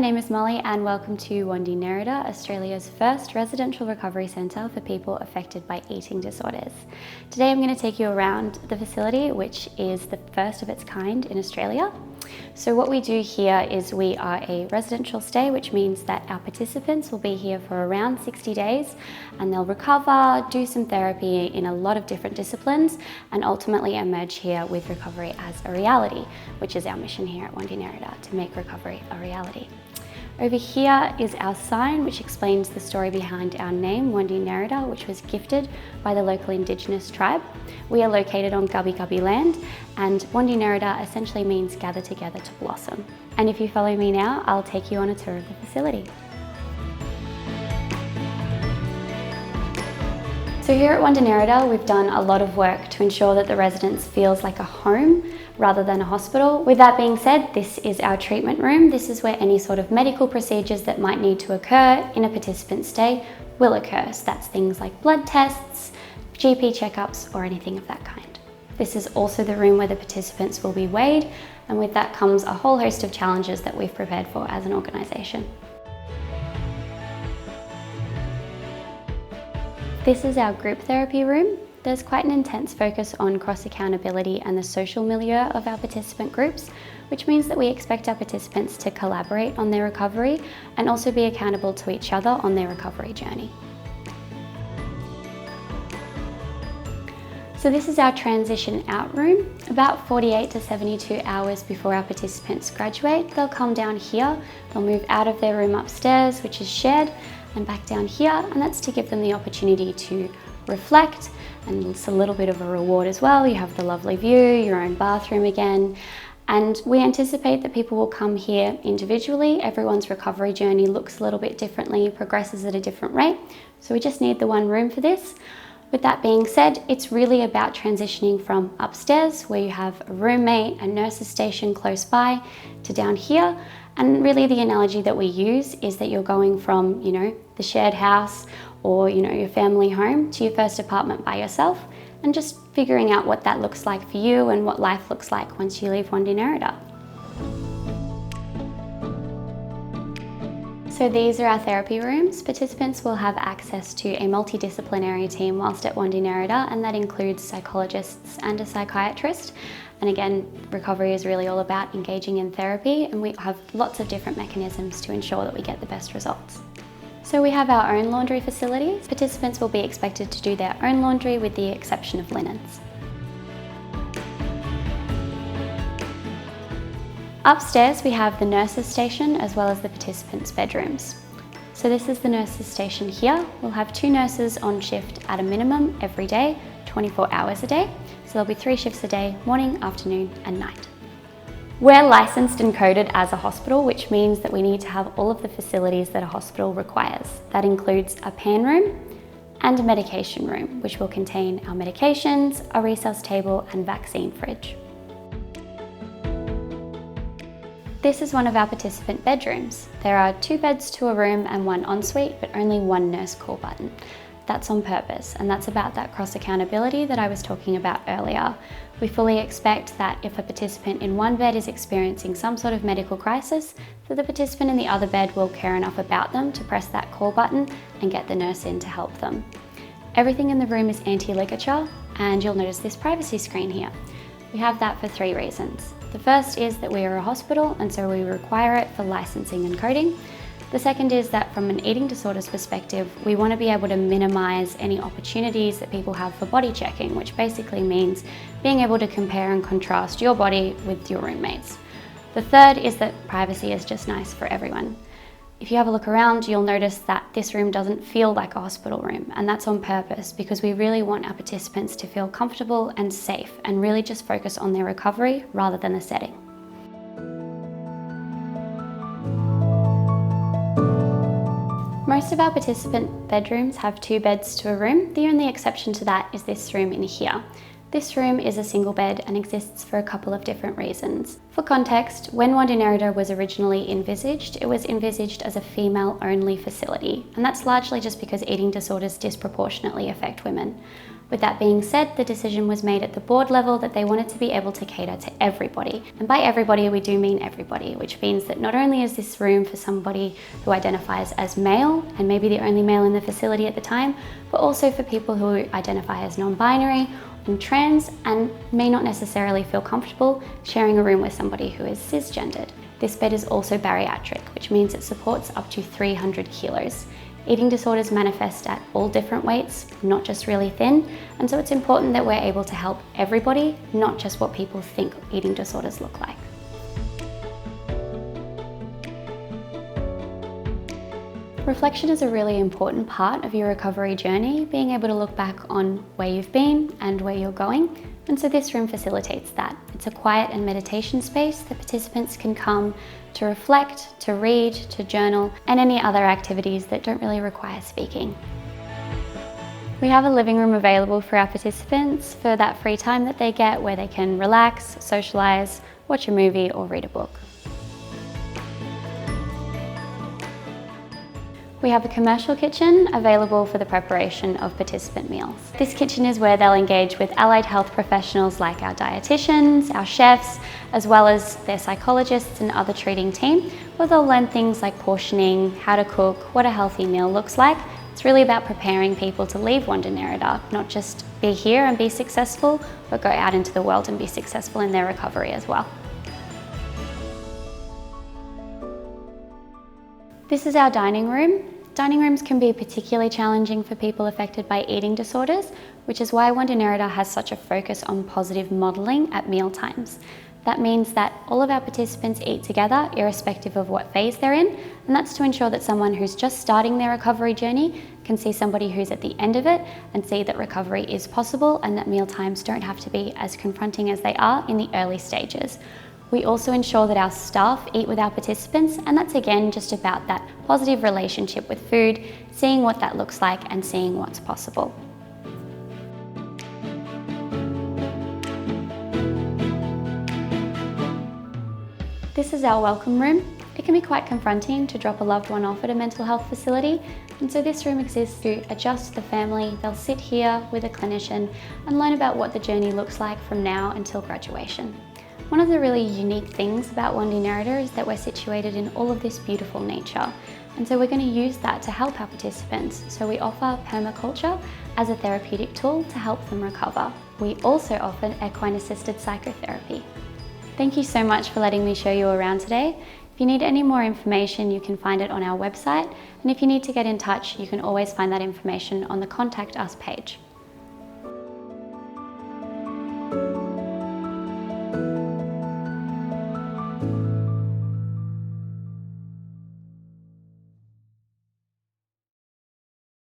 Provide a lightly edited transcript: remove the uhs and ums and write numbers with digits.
name is Mollie and welcome to Wandi Nerida, Australia's first residential recovery centre for people affected by eating disorders. Today I'm going to take you around the facility, which is the first of its kind in Australia. So what we do here is we are a residential stay, which means that our participants will be here for around 60 days and they'll recover, do some therapy in a lot of different disciplines and ultimately emerge here with recovery as a reality, which is our mission here at Wandi Nerida, to make recovery a reality. Over here is our sign, which explains the story behind our name, Wandi Nerida, which was gifted by the local Indigenous tribe. We are located on Gubbi Gubbi land, and Wandi Nerida essentially means gather together to blossom. And if you follow me now, I'll take you on a tour of the facility. So here at Wandi Nerida, we've done a lot of work to ensure that the residence feels like a home rather than a hospital. With that being said, this is our treatment room. This is where any sort of medical procedures that might need to occur in a participant's stay will occur. So that's things like blood tests, GP checkups, or anything of that kind. This is also the room where the participants will be weighed, and with that comes a whole host of challenges that we've prepared for as an organisation. This is our group therapy room. There's quite an intense focus on cross-accountability and the social milieu of our participant groups, which means that we expect our participants to collaborate on their recovery and also be accountable to each other on their recovery journey. So this is our transition out room. About 48 to 72 hours before our participants graduate, they'll come down here, they'll move out of their room upstairs, which is shared, and back down here, and that's to give them the opportunity to reflect, and it's a little bit of a reward as well. You have the lovely view, your own bathroom again, and we anticipate that people will come here individually. Everyone's recovery journey looks a little bit differently, progresses at a different rate, so we just need the one room for this. With that being said, it's really about transitioning from upstairs, where you have a roommate, a nurse's station close by, to down here. And really the analogy that we use is that you're going from, the shared house or, your family home to your first apartment by yourself, and just figuring out what that looks like for you and what life looks like once you leave Wandi Nerida. So these are our therapy rooms. Participants will have access to a multidisciplinary team whilst at Wandi Nerida, and that includes psychologists and a psychiatrist. And again, recovery is really all about engaging in therapy, and we have lots of different mechanisms to ensure that we get the best results. So we have our own laundry facilities. Participants will be expected to do their own laundry with the exception of linens. Upstairs we have the nurse's station as well as the participants' bedrooms. So this is the nurse's station here. We'll have 2 nurses on shift at a minimum every day, 24 hours a day. So there'll be 3 shifts a day, morning, afternoon and night. We're licensed and coded as a hospital, which means that we need to have all of the facilities that a hospital requires. That includes a pan room and a medication room, which will contain our medications, a resus table and vaccine fridge. This is one of our participant bedrooms. There are 2 beds to a room and 1 ensuite, but only 1 nurse call button. That's on purpose, and that's about that cross-accountability that I was talking about earlier. We fully expect that if a participant in one bed is experiencing some sort of medical crisis, that the participant in the other bed will care enough about them to press that call button and get the nurse in to help them. Everything in the room is anti-ligature, and you'll notice this privacy screen here. We have that for 3 reasons. The first is that we are a hospital, and so we require it for licensing and coding. The second is that from an eating disorders perspective, we want to be able to minimise any opportunities that people have for body checking, which basically means being able to compare and contrast your body with your roommates. The third is that privacy is just nice for everyone. If you have a look around, you'll notice that this room doesn't feel like a hospital room, and that's on purpose because we really want our participants to feel comfortable and safe and really just focus on their recovery rather than the setting. Most of our participant bedrooms have 2 beds to a room. The only exception to that is this room in here. This room is a single bed and exists for a couple of different reasons. For context, when Wandi Nerida was originally envisaged, it was envisaged as a female-only facility, and that's largely just because eating disorders disproportionately affect women. With that being said, the decision was made at the board level that they wanted to be able to cater to everybody. And by everybody, we do mean everybody, which means that not only is this room for somebody who identifies as male, and maybe the only male in the facility at the time, but also for people who identify as non-binary and trans and may not necessarily feel comfortable sharing a room with somebody who is cisgendered. This bed is also bariatric, which means it supports up to 300 kilos. Eating disorders manifest at all different weights, not just really thin, and so it's important that we're able to help everybody, not just what people think eating disorders look like. Reflection is a really important part of your recovery journey, being able to look back on where you've been and where you're going. And so this room facilitates that. It's a quiet and meditation space that participants can come to reflect, to read, to journal, and any other activities that don't really require speaking. We have a living room available for our participants for that free time that they get where they can relax, socialise, watch a movie or read a book. We have a commercial kitchen available for the preparation of participant meals. This kitchen is where they'll engage with allied health professionals like our dietitians, our chefs, as well as their psychologists and other treating team, where they'll learn things like portioning, how to cook, what a healthy meal looks like. It's really about preparing people to leave Wandi Nerida, not just be here and be successful, but go out into the world and be successful in their recovery as well. This is our dining room. Dining rooms can be particularly challenging for people affected by eating disorders, which is why Wandi Nerida has such a focus on positive modelling at meal times. That means that all of our participants eat together, irrespective of what phase they're in, and that's to ensure that someone who's just starting their recovery journey can see somebody who's at the end of it and see that recovery is possible and that meal times don't have to be as confronting as they are in the early stages. We also ensure that our staff eat with our participants, and that's again just about that positive relationship with food, seeing what that looks like and seeing what's possible. This is our welcome room. It can be quite confronting to drop a loved one off at a mental health facility, and so this room exists to adjust the family. They'll sit here with a clinician and learn about what the journey looks like from now until graduation. One of the really unique things about Wandi Nerida is that we're situated in all of this beautiful nature, and so we're going to use that to help our participants. So we offer permaculture as a therapeutic tool to help them recover. We also offer equine-assisted psychotherapy. Thank you so much for letting me show you around today. If you need any more information, you can find it on our website, and if you need to get in touch, you can always find that information on the Contact Us page.